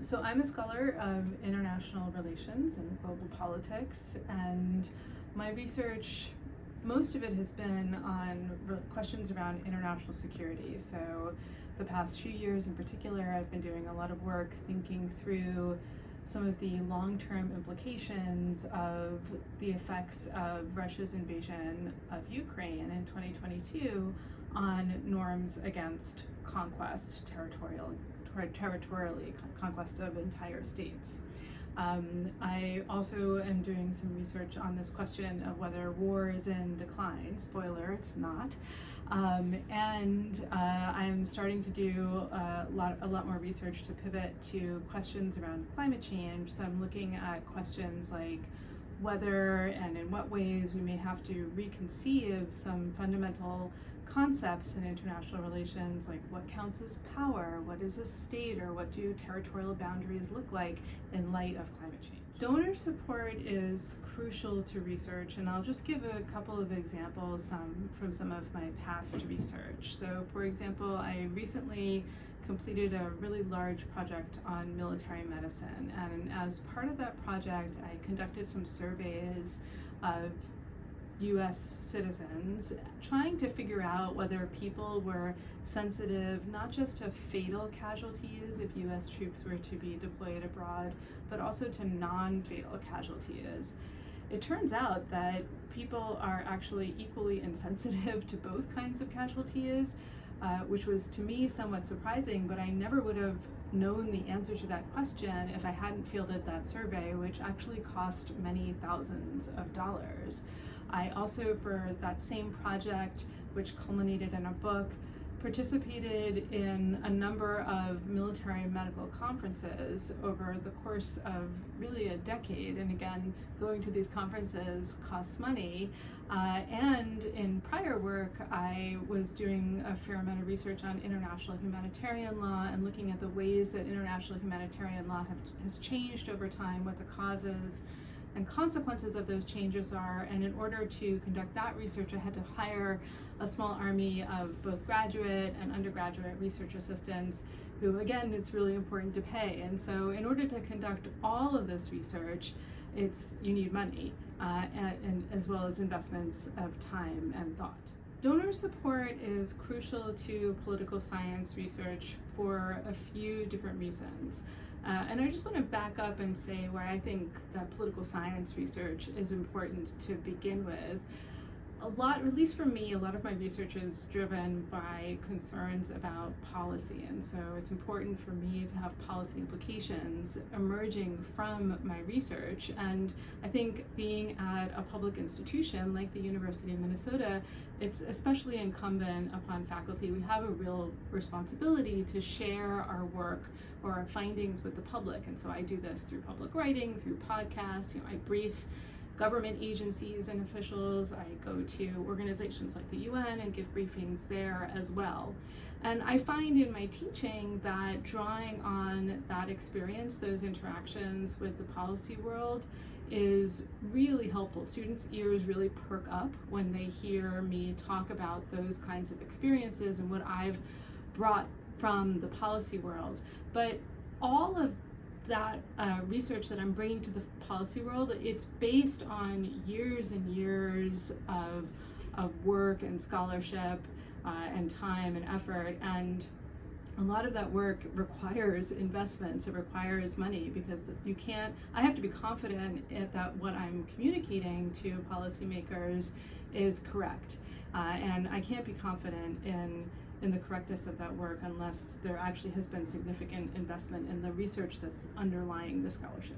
So I'm a scholar of international relations and global politics, and my research, most of it has been on questions around international security. So the past few years in particular, I've been doing a lot of work thinking through some of the long-term implications of the effects of Russia's invasion of Ukraine in 2022 on norms against conquest, territorially conquest of entire states. I also am doing some research on this question of whether war is in decline. Spoiler, it's not. I'm starting to do a lot more research to pivot to questions around climate change. So I'm looking at questions like whether and in what ways we may have to reconceive some fundamental concepts in international relations, like what counts as power, what is a state, or what do territorial boundaries look like in light of climate change. Donor support is crucial to research, and I'll just give a couple of examples from some of my past research. So, for example, I recently completed a really large project on military medicine, and as part of that project, I conducted some surveys of US citizens, trying to figure out whether people were sensitive not just to fatal casualties if US troops were to be deployed abroad, but also to non-fatal casualties. It turns out that people are actually equally insensitive to both kinds of casualties, which was to me somewhat surprising, but I never would have known the answer to that question if I hadn't fielded that survey, which actually cost many thousands of dollars. I also, for that same project, which culminated in a book, participated in a number of military medical conferences over the course of really a decade. And again, going to these conferences costs money. And in prior work, I was doing a fair amount of research on international humanitarian law and looking at the ways that international humanitarian law has changed over time, what the causes and consequences of those changes are. And in order to conduct that research, I had to hire a small army of both graduate and undergraduate research assistants who, again, it's really important to pay. And so in order to conduct all of this research, you need money, and as well as investments of time and thought. Donor support is crucial to political science research for a few different reasons. And I just want to back up and say why I think that political science research is important to begin with. At least for me, a lot of my research is driven by concerns about policy. And so it's important for me to have policy implications emerging from my research. And I think being at a public institution like the University of Minnesota, it's especially incumbent upon faculty. We have a real responsibility to share our work or our findings with the public. And so I do this through public writing, through podcasts. I brief government agencies and officials. I go to organizations like the UN and give briefings there as well. And I find in my teaching that drawing on that experience, those interactions with the policy world, is really helpful. Students' ears really perk up when they hear me talk about those kinds of experiences and what I've brought from the policy world. But all of that research that I'm bringing to the policy world, it's based on years and years of work and scholarship and time and effort. And a lot of that work requires investments. It requires money because I have to be confident that what I'm communicating to policymakers is correct. And I can't be confident in the correctness of that work unless there actually has been significant investment in the research that's underlying the scholarship.